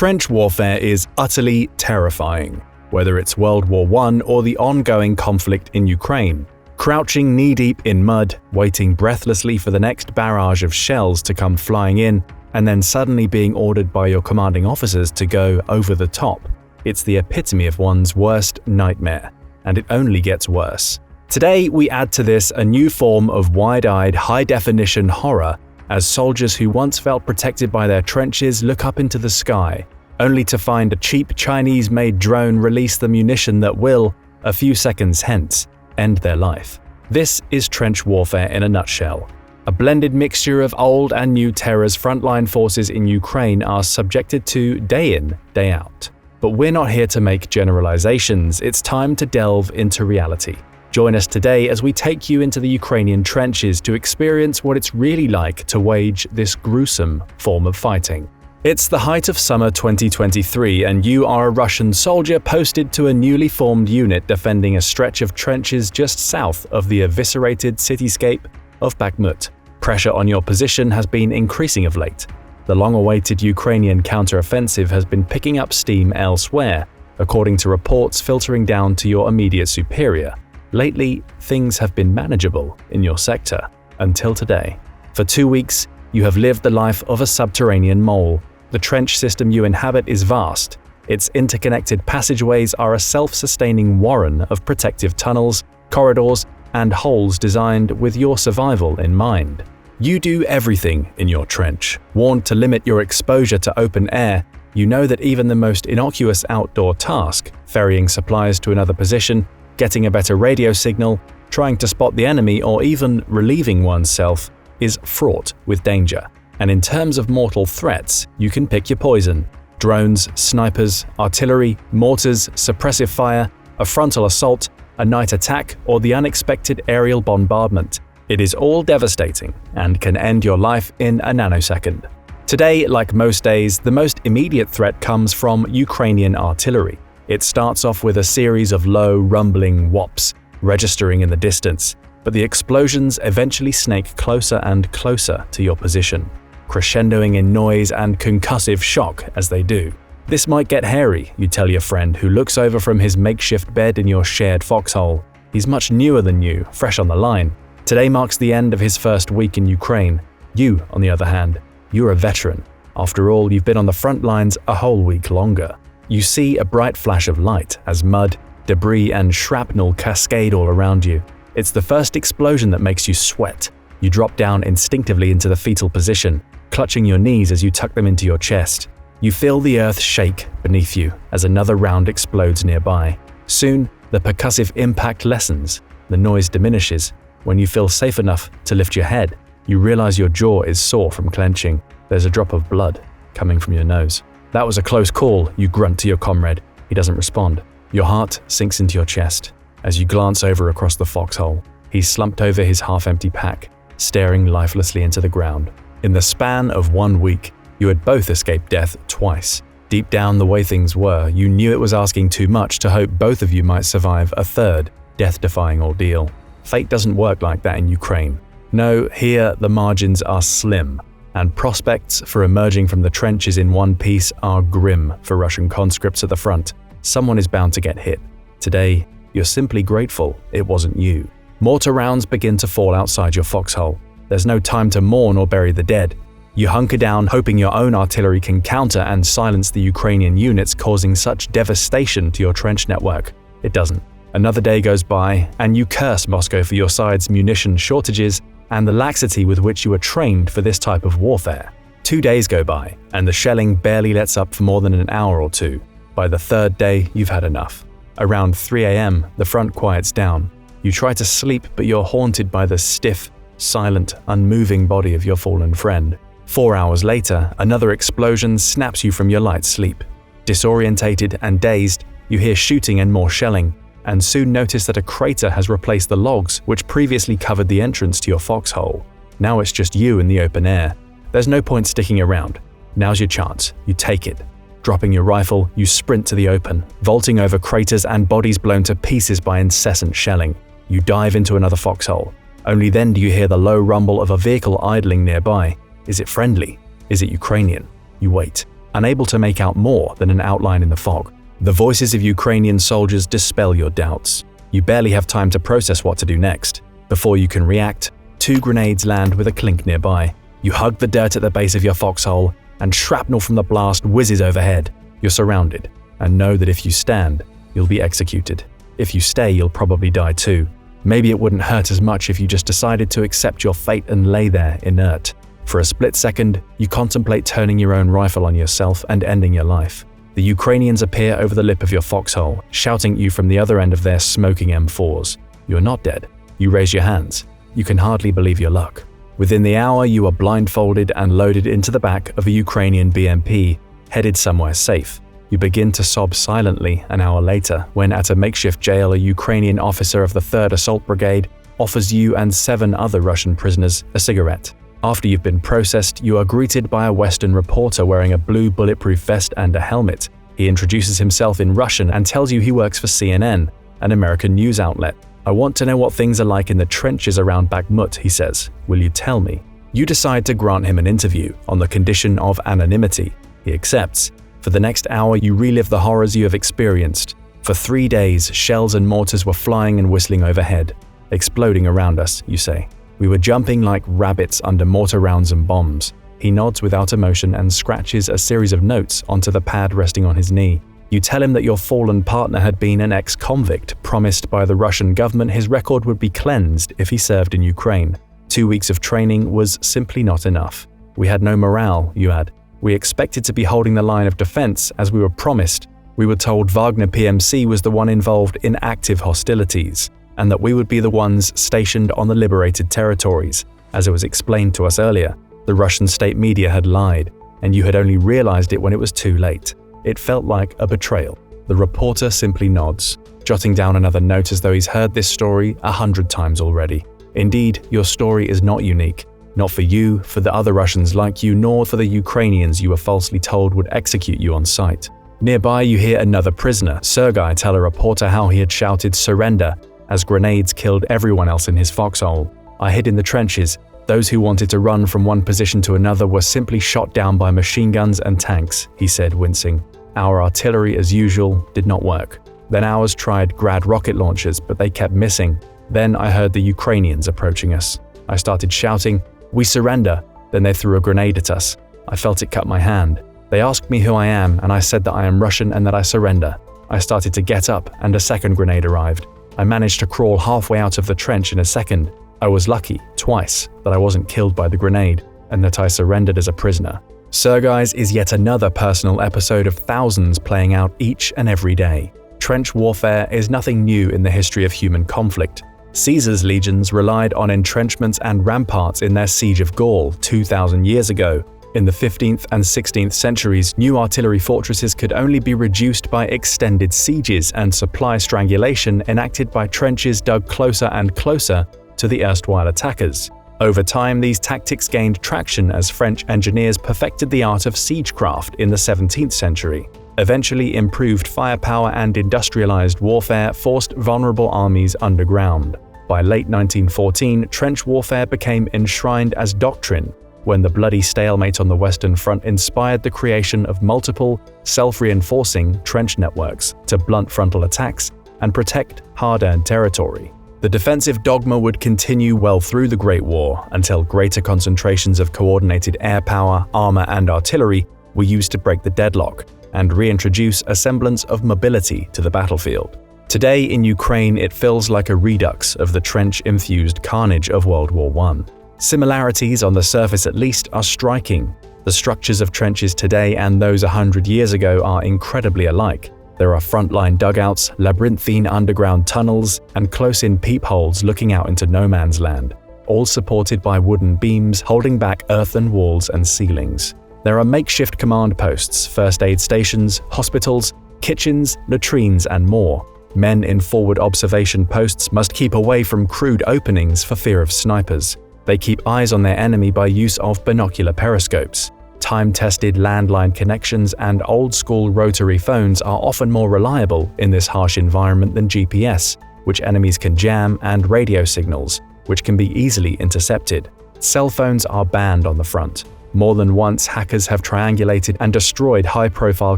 Trench warfare is utterly terrifying, whether it's World War I or the ongoing conflict in Ukraine. Crouching knee-deep in mud, waiting breathlessly for the next barrage of shells to come flying in, and then suddenly being ordered by your commanding officers to go over the top. It's the epitome of one's worst nightmare, and it only gets worse. Today, we add to this a new form of wide-eyed, high-definition horror as soldiers who once felt protected by their trenches look up into the sky, only to find a cheap Chinese-made drone release the munition that will, a few seconds hence, end their life. This is trench warfare in a nutshell. A blended mixture of old and new terrors frontline forces in Ukraine are subjected to day in, day out. But we're not here to make generalizations, it's time to delve into reality. Join us today as we take you into the Ukrainian trenches to experience what it's really like to wage this gruesome form of fighting. It's the height of summer 2023 and you are a Russian soldier posted to a newly formed unit defending a stretch of trenches just south of the eviscerated cityscape of Bakhmut. Pressure on your position has been increasing of late. The long-awaited Ukrainian counter-offensive has been picking up steam elsewhere, according to reports filtering down to your immediate superior. Lately, things have been manageable in your sector, until today. For 2 weeks, you have lived the life of a subterranean mole. The trench system you inhabit is vast. Its interconnected passageways are a self-sustaining warren of protective tunnels, corridors, and holes designed with your survival in mind. You do everything in your trench. Warned to limit your exposure to open air, you know that even the most innocuous outdoor task, ferrying supplies to another position, getting a better radio signal, trying to spot the enemy, or even relieving oneself, is fraught with danger. And in terms of mortal threats, you can pick your poison. Drones, snipers, artillery, mortars, suppressive fire, a frontal assault, a night attack, or the unexpected aerial bombardment. It is all devastating and can end your life in a nanosecond. Today, like most days, the most immediate threat comes from Ukrainian artillery. It starts off with a series of low, rumbling whops, registering in the distance, but the explosions eventually snake closer and closer to your position, crescendoing in noise and concussive shock as they do. This might get hairy, you tell your friend who looks over from his makeshift bed in your shared foxhole. He's much newer than you, fresh on the line. Today marks the end of his first week in Ukraine. You, on the other hand, you're a veteran. After all, you've been on the front lines a whole week longer. You see a bright flash of light as mud, debris, and shrapnel cascade all around you. It's the first explosion that makes you sweat. You drop down instinctively into the fetal position, clutching your knees as you tuck them into your chest. You feel the earth shake beneath you as another round explodes nearby. Soon, the percussive impact lessens, the noise diminishes. When you feel safe enough to lift your head, you realize your jaw is sore from clenching. There's a drop of blood coming from your nose. That was a close call, you grunt to your comrade. He doesn't respond. Your heart sinks into your chest as you glance over across the foxhole. He's slumped over his half-empty pack, staring lifelessly into the ground. In the span of 1 week, you had both escaped death twice. Deep down, the way things were, you knew it was asking too much to hope both of you might survive a third, death-defying ordeal. Fate doesn't work like that in Ukraine. No, here the margins are slim, and prospects for emerging from the trenches in one piece are grim for Russian conscripts at the front. Someone is bound to get hit. Today, you're simply grateful it wasn't you. Mortar rounds begin to fall outside your foxhole. There's no time to mourn or bury the dead. You hunker down, hoping your own artillery can counter and silence the Ukrainian units causing such devastation to your trench network. It doesn't. Another day goes by, and you curse Moscow for your side's munition shortages and the laxity with which you were trained for this type of warfare. 2 days go by, and the shelling barely lets up for more than an hour or two. By the third day, you've had enough. Around 3 a.m., the front quiets down. You try to sleep, but you're haunted by the stiff, silent, unmoving body of your fallen friend. 4 hours later, another explosion snaps you from your light sleep. Disorientated and dazed, you hear shooting and more shelling, and soon notice that a crater has replaced the logs which previously covered the entrance to your foxhole. Now it's just you in the open air. There's no point sticking around. Now's your chance. You take it. Dropping your rifle, you sprint to the open, vaulting over craters and bodies blown to pieces by incessant shelling. You dive into another foxhole. Only then do you hear the low rumble of a vehicle idling nearby. Is it friendly? Is it Ukrainian? You wait. unable to make out more than an outline in the fog. The voices of Ukrainian soldiers dispel your doubts. You barely have time to process what to do next. Before you can react, 2 grenades land with a clink nearby. You hug the dirt at the base of your foxhole, and shrapnel from the blast whizzes overhead. You're surrounded, and know that if you stand, you'll be executed. If you stay, you'll probably die too. Maybe it wouldn't hurt as much if you just decided to accept your fate and lay there inert. For a split second, you contemplate turning your own rifle on yourself and ending your life. The Ukrainians appear over the lip of your foxhole, shouting at you from the other end of their smoking M4s. You're not dead. You raise your hands. You can hardly believe your luck. Within the hour, you are blindfolded and loaded into the back of a Ukrainian BMP, headed somewhere safe. You begin to sob silently an hour later, when at a makeshift jail, a Ukrainian officer of the 3rd Assault Brigade offers you and 7 other Russian prisoners a cigarette. After you've been processed, you are greeted by a Western reporter wearing a blue bulletproof vest and a helmet. He introduces himself in Russian and tells you he works for CNN, an American news outlet. "I want to know what things are like in the trenches around Bakhmut," he says. "Will you tell me?" You decide to grant him an interview on the condition of anonymity. He accepts. For the next hour, you relive the horrors you have experienced. For 3 days, shells and mortars were flying and whistling overhead. "Exploding around us," you say. "We were jumping like rabbits under mortar rounds and bombs." He nods without emotion and scratches a series of notes onto the pad resting on his knee. You tell him that your fallen partner had been an ex-convict, promised by the Russian government his record would be cleansed if he served in Ukraine. 2 weeks of training was simply not enough. "We had no morale," you add. "We expected to be holding the line of defense as we were promised. We were told Wagner PMC was the one involved in active hostilities, and that we would be the ones stationed on the liberated territories. As it was explained to us earlier, the Russian state media had lied, and you had only realized it when it was too late. It felt like a betrayal." The reporter simply nods, jotting down another note as though he's heard this story 100 times already. Indeed, your story is not unique. Not for you, for the other Russians like you, nor for the Ukrainians you were falsely told would execute you on sight. Nearby, you hear another prisoner, Sergei, tell a reporter how he had shouted "surrender" as grenades killed everyone else in his foxhole. "I hid in the trenches. Those who wanted to run from one position to another were simply shot down by machine guns and tanks," he said, wincing. "Our artillery, as usual, did not work. Then ours tried Grad rocket launchers, but they kept missing. Then I heard the Ukrainians approaching us. I started shouting, 'We surrender!' Then they threw a grenade at us. I felt it cut my hand. They asked me who I am, and I said that I am Russian and that I surrender. I started to get up, and a second grenade arrived. I managed to crawl halfway out of the trench in a second. I was lucky, twice, that I wasn't killed by the grenade, and that I surrendered as a prisoner." Sergei's is yet another personal episode of thousands playing out each and every day. Trench warfare is nothing new in the history of human conflict. Caesar's legions relied on entrenchments and ramparts in their siege of Gaul 2,000 years ago. In the 15th and 16th centuries, new artillery fortresses could only be reduced by extended sieges and supply strangulation enacted by trenches dug closer and closer to the erstwhile attackers. Over time, these tactics gained traction as French engineers perfected the art of siegecraft in the 17th century. Eventually, improved firepower and industrialized warfare forced vulnerable armies underground. By late 1914, trench warfare became enshrined as doctrine, when the bloody stalemate on the Western Front inspired the creation of multiple, self-reinforcing trench networks to blunt frontal attacks and protect hard-earned territory. The defensive dogma would continue well through the Great War until greater concentrations of coordinated air power, armor, and artillery were used to break the deadlock and reintroduce a semblance of mobility to the battlefield. Today in Ukraine, it feels like a redux of the trench-infused carnage of World War I. Similarities, on the surface at least, are striking. The structures of trenches today and those 100 years ago are incredibly alike. There are frontline dugouts, labyrinthine underground tunnels, and close-in peepholes looking out into no man's land, all supported by wooden beams holding back earthen walls and ceilings. There are makeshift command posts, first aid stations, hospitals, kitchens, latrines, and more. Men in forward observation posts must keep away from crude openings for fear of snipers. They keep eyes on their enemy by use of binocular periscopes. Time-tested landline connections and old-school rotary phones are often more reliable in this harsh environment than GPS, which enemies can jam, and radio signals, which can be easily intercepted. Cell phones are banned on the front. More than once, hackers have triangulated and destroyed high-profile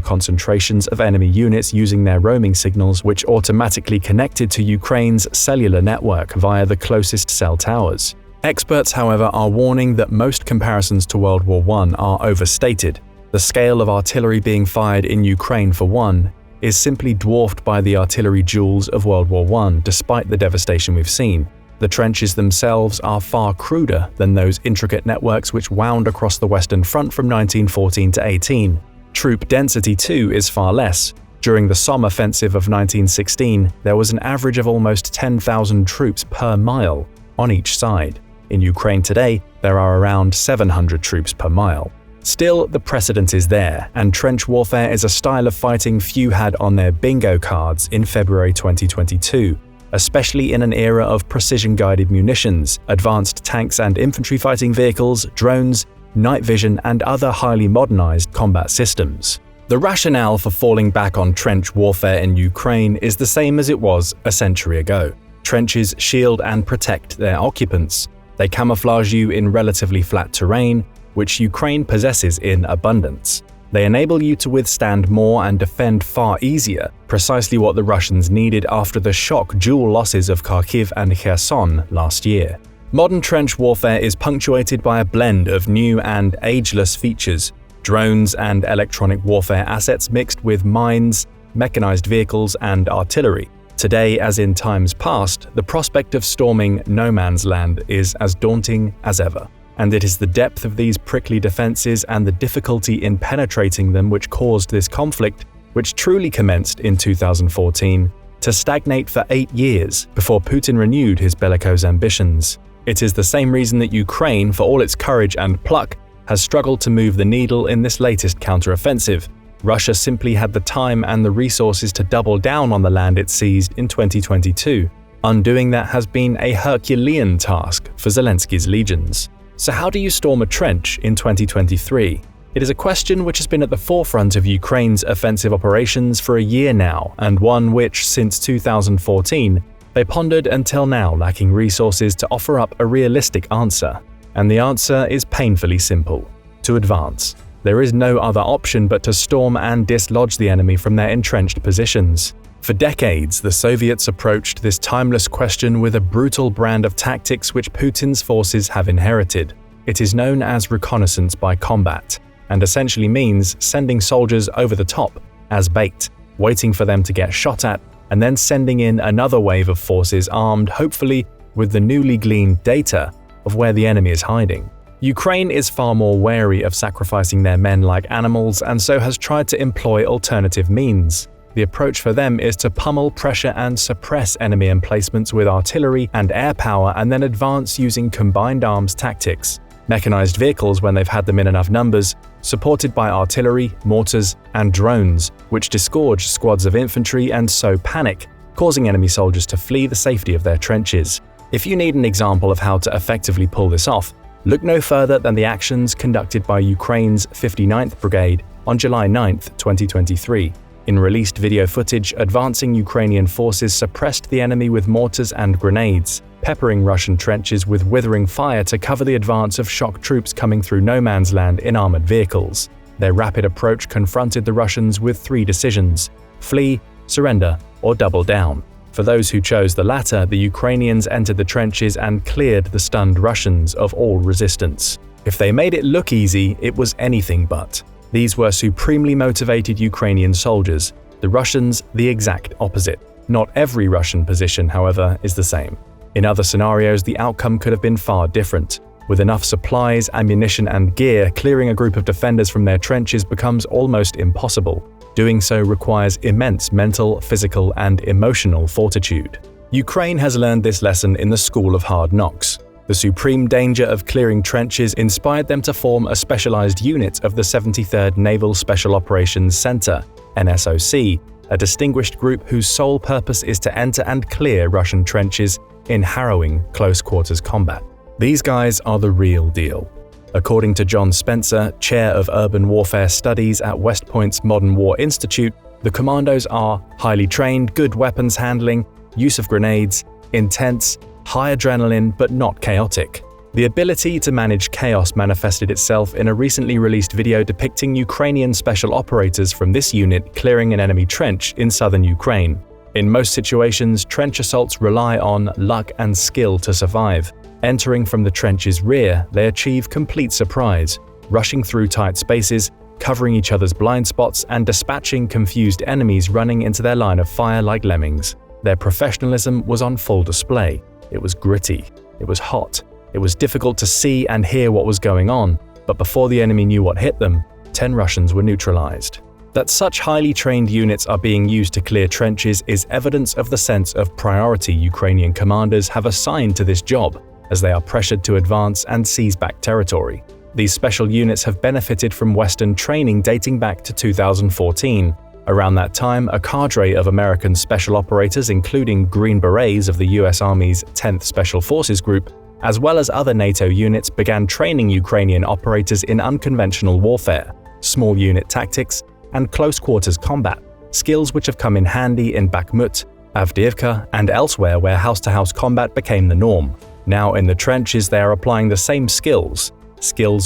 concentrations of enemy units using their roaming signals, which automatically connected to Ukraine's cellular network via the closest cell towers. Experts, however, are warning that most comparisons to World War I are overstated. The scale of artillery being fired in Ukraine, for one, is simply dwarfed by the artillery duels of World War I, despite the devastation we've seen. The trenches themselves are far cruder than those intricate networks which wound across the Western Front from 1914 to 18. Troop density, too, is far less. During the Somme offensive of 1916, there was an average of almost 10,000 troops per mile on each side. In Ukraine today, there are around 700 troops per mile. Still, the precedent is there, and trench warfare is a style of fighting few had on their bingo cards in February 2022. Especially in an era of precision-guided munitions, advanced tanks and infantry fighting vehicles, drones, night vision, and other highly modernized combat systems. The rationale for falling back on trench warfare in Ukraine is the same as it was a century ago. Trenches shield and protect their occupants. They camouflage you in relatively flat terrain, which Ukraine possesses in abundance. They enable you to withstand more and defend far easier, precisely what the Russians needed after the shock dual losses of Kharkiv and Kherson last year. Modern trench warfare is punctuated by a blend of new and ageless features, drones and electronic warfare assets mixed with mines, mechanized vehicles, and artillery. Today, as in times past, the prospect of storming no man's land is as daunting as ever. And it is the depth of these prickly defenses and the difficulty in penetrating them which caused this conflict, which truly commenced in 2014, to stagnate for 8 years before Putin renewed his bellicose ambitions. It is the same reason that Ukraine, for all its courage and pluck, has struggled to move the needle in this latest counteroffensive. Russia simply had the time and the resources to double down on the land it seized in 2022. Undoing that has been a Herculean task for Zelensky's legions. So how do you storm a trench in 2023? It is a question which has been at the forefront of Ukraine's offensive operations for a year now, and one which, since 2014, they pondered until now, lacking resources to offer up a realistic answer. And the answer is painfully simple: to advance. There is no other option but to storm and dislodge the enemy from their entrenched positions. For decades, the Soviets approached this timeless question with a brutal brand of tactics which Putin's forces have inherited. It is known as reconnaissance by combat, and essentially means sending soldiers over the top as bait, waiting for them to get shot at, and then sending in another wave of forces armed, hopefully, with the newly gleaned data of where the enemy is hiding. Ukraine is far more wary of sacrificing their men like animals, and so has tried to employ alternative means. The approach for them is to pummel, pressure, and suppress enemy emplacements with artillery and air power, and then advance using combined arms tactics. Mechanized vehicles when they've had them in enough numbers, supported by artillery, mortars, and drones, which disgorge squads of infantry and sow panic, causing enemy soldiers to flee the safety of their trenches. If you need an example of how to effectively pull this off, look no further than the actions conducted by Ukraine's 59th Brigade on July 9, 2023. In released video footage, advancing Ukrainian forces suppressed the enemy with mortars and grenades, peppering Russian trenches with withering fire to cover the advance of shock troops coming through no man's land in armored vehicles. Their rapid approach confronted the Russians with 3 decisions: flee, surrender, or double down. For those who chose the latter, the Ukrainians entered the trenches and cleared the stunned Russians of all resistance. If they made it look easy, it was anything but. These were supremely motivated Ukrainian soldiers, the Russians the exact opposite. Not every Russian position, however, is the same. In other scenarios, the outcome could have been far different. With enough supplies, ammunition, and gear, clearing a group of defenders from their trenches becomes almost impossible. Doing so requires immense mental, physical, and emotional fortitude. Ukraine has learned this lesson in the School of Hard Knocks. The supreme danger of clearing trenches inspired them to form a specialized unit of the 73rd Naval Special Operations Center, NSOC, a distinguished group whose sole purpose is to enter and clear Russian trenches in harrowing close-quarters combat. These guys are the real deal. According to John Spencer, chair of urban warfare studies at West Point's Modern War Institute, the commandos are highly trained, good weapons handling, use of grenades, intense, high adrenaline but not chaotic. The ability to manage chaos manifested itself in a recently released video depicting Ukrainian special operators from this unit clearing an enemy trench in southern Ukraine. In most situations, trench assaults rely on luck and skill to survive. Entering from the trench's rear, they achieve complete surprise, rushing through tight spaces, covering each other's blind spots, and dispatching confused enemies running into their line of fire like lemmings. Their professionalism was on full display. It was gritty. It was hot. It was difficult to see and hear what was going on, but before the enemy knew what hit them, 10 Russians were neutralized. That such highly trained units are being used to clear trenches is evidence of the sense of priority Ukrainian commanders have assigned to this job, as they are pressured to advance and seize back territory. These special units have benefited from Western training dating back to 2014. Around that time, a cadre of American special operators, including Green Berets of the US Army's 10th Special Forces Group, as well as other NATO units, began training Ukrainian operators in unconventional warfare, small unit tactics, and close-quarters combat, skills which have come in handy in Bakhmut, Avdiivka, and elsewhere where house-to-house combat became the norm. Now in the trenches they are applying the same skills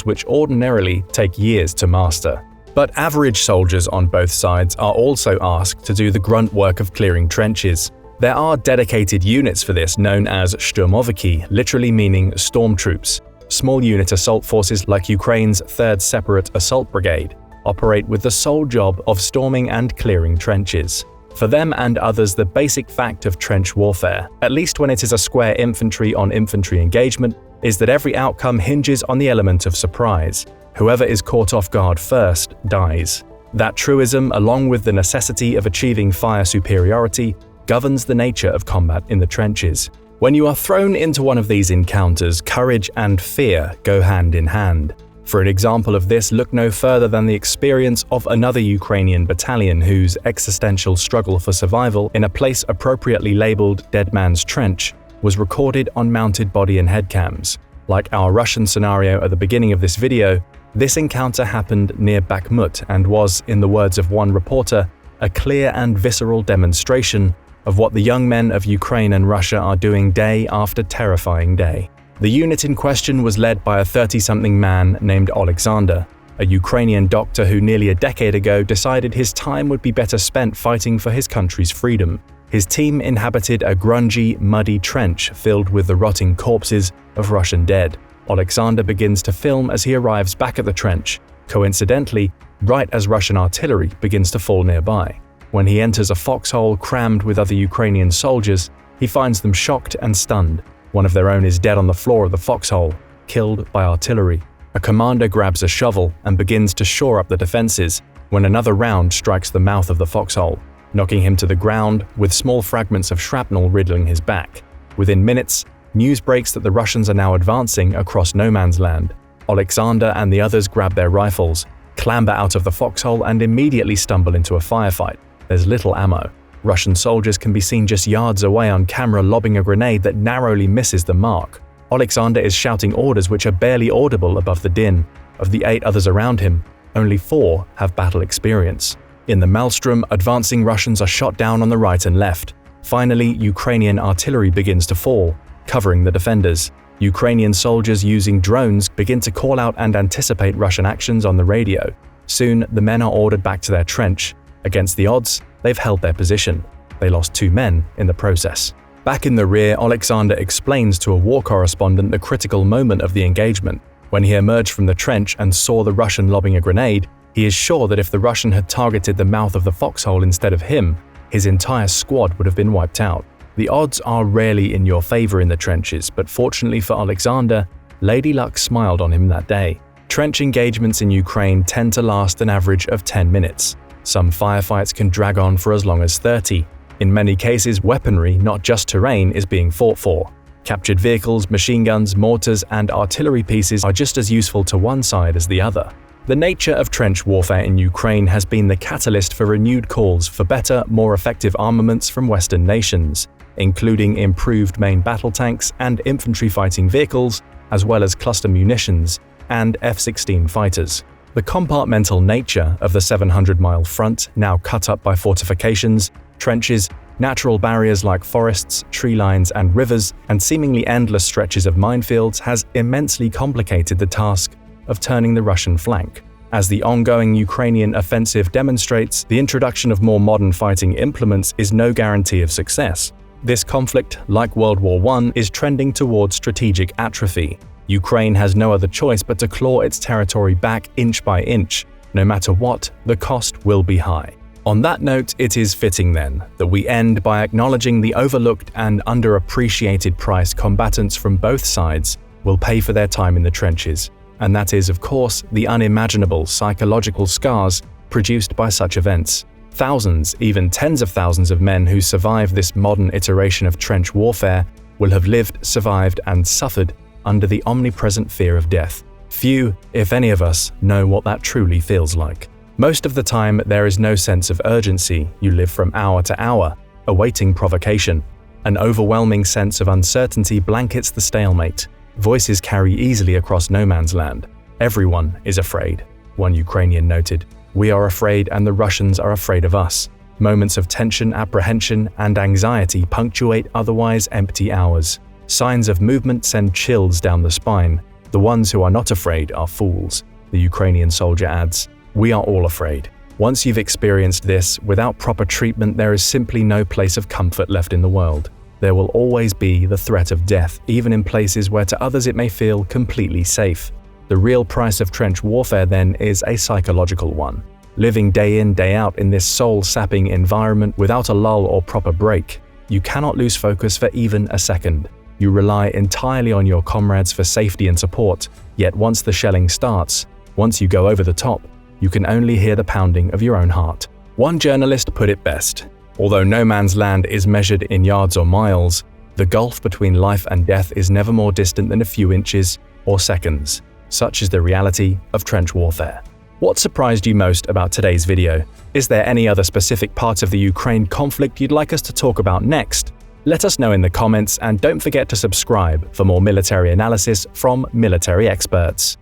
which ordinarily take years to master. But average soldiers on both sides are also asked to do the grunt work of clearing trenches. There are dedicated units for this known as Shturmoviki, literally meaning storm troops. Small unit assault forces like Ukraine's 3rd Separate Assault Brigade operate with the sole job of storming and clearing trenches. For them and others, the basic fact of trench warfare, at least when it is a square infantry on infantry engagement, is that every outcome hinges on the element of surprise. Whoever is caught off guard first dies. That truism, along with the necessity of achieving fire superiority, governs the nature of combat in the trenches. When you are thrown into one of these encounters, courage and fear go hand in hand. For an example of this, look no further than the experience of another Ukrainian battalion whose existential struggle for survival in a place appropriately labeled Dead Man's Trench was recorded on mounted body and head cams. Like our Russian scenario at the beginning of this video, this encounter happened near Bakhmut and was, in the words of one reporter, a clear and visceral demonstration of what the young men of Ukraine and Russia are doing day after terrifying day. The unit in question was led by a 30-something man named Alexander, a Ukrainian doctor who nearly a decade ago decided his time would be better spent fighting for his country's freedom. His team inhabited a grungy, muddy trench filled with the rotting corpses of Russian dead. Alexander begins to film as he arrives back at the trench, coincidentally, right as Russian artillery begins to fall nearby. When he enters a foxhole crammed with other Ukrainian soldiers, he finds them shocked and stunned. One of their own is dead on the floor of the foxhole, killed by artillery. A commander grabs a shovel and begins to shore up the defenses when another round strikes the mouth of the foxhole, knocking him to the ground with small fragments of shrapnel riddling his back. Within minutes, news breaks that the Russians are now advancing across no man's land. Alexander and the others grab their rifles, clamber out of the foxhole, and immediately stumble into a firefight. There's little ammo. Russian soldiers can be seen just yards away on camera lobbing a grenade that narrowly misses the mark. Alexander is shouting orders which are barely audible above the din. Of the 8 others around him, only 4 have battle experience. In the maelstrom, advancing Russians are shot down on the right and left. Finally, Ukrainian artillery begins to fall, covering the defenders. Ukrainian soldiers using drones begin to call out and anticipate Russian actions on the radio. Soon, the men are ordered back to their trench. Against the odds, they've held their position. They lost 2 men in the process. Back in the rear, Alexander explains to a war correspondent the critical moment of the engagement. When he emerged from the trench and saw the Russian lobbing a grenade, he is sure that if the Russian had targeted the mouth of the foxhole instead of him, his entire squad would have been wiped out. The odds are rarely in your favor in the trenches, but fortunately for Alexander, Lady Luck smiled on him that day. Trench engagements in Ukraine tend to last an average of 10 minutes. Some firefights can drag on for as long as 30. In many cases, weaponry, not just terrain, is being fought for. Captured vehicles, machine guns, mortars, and artillery pieces are just as useful to one side as the other. The nature of trench warfare in Ukraine has been the catalyst for renewed calls for better, more effective armaments from Western nations, including improved main battle tanks and infantry fighting vehicles, as well as cluster munitions and F-16 fighters. The compartmental nature of the 700-mile front, now cut up by fortifications, trenches, Natural barriers like forests, tree lines, and rivers, and seemingly endless stretches of minefields has immensely complicated the task of turning the Russian flank. As the ongoing Ukrainian offensive demonstrates, the introduction of more modern fighting implements is no guarantee of success. This conflict, like World War I, is trending towards strategic atrophy. Ukraine has no other choice but to claw its territory back inch by inch. No matter what, the cost will be high. On that note, it is fitting then that we end by acknowledging the overlooked and underappreciated price combatants from both sides will pay for their time in the trenches, and that is, of course, the unimaginable psychological scars produced by such events. Thousands, even tens of thousands of men who survive this modern iteration of trench warfare will have lived, survived, and suffered under the omnipresent fear of death. Few, if any of us, know what that truly feels like. Most of the time, there is no sense of urgency. You live from hour to hour, awaiting provocation. An overwhelming sense of uncertainty blankets the stalemate. Voices carry easily across no man's land. Everyone is afraid, one Ukrainian noted. We are afraid and the Russians are afraid of us. Moments of tension, apprehension, and anxiety punctuate otherwise empty hours. Signs of movement send chills down the spine. The ones who are not afraid are fools, the Ukrainian soldier adds. We are all afraid. Once you've experienced this, without proper treatment, there is simply no place of comfort left in the world. There will always be the threat of death, even in places where to others it may feel completely safe. The real price of trench warfare, then, is a psychological one. Living day in, day out in this soul-sapping environment without a lull or proper break, you cannot lose focus for even a second. You rely entirely on your comrades for safety and support, yet once the shelling starts, once you go over the top, you can only hear the pounding of your own heart. One journalist put it best: although no man's land is measured in yards or miles, the gulf between life and death is never more distant than a few inches or seconds. Such is the reality of trench warfare. What surprised you most about today's video? Is there any other specific part of the Ukraine conflict you'd like us to talk about next? Let us know in the comments, and don't forget to subscribe for more military analysis from military experts.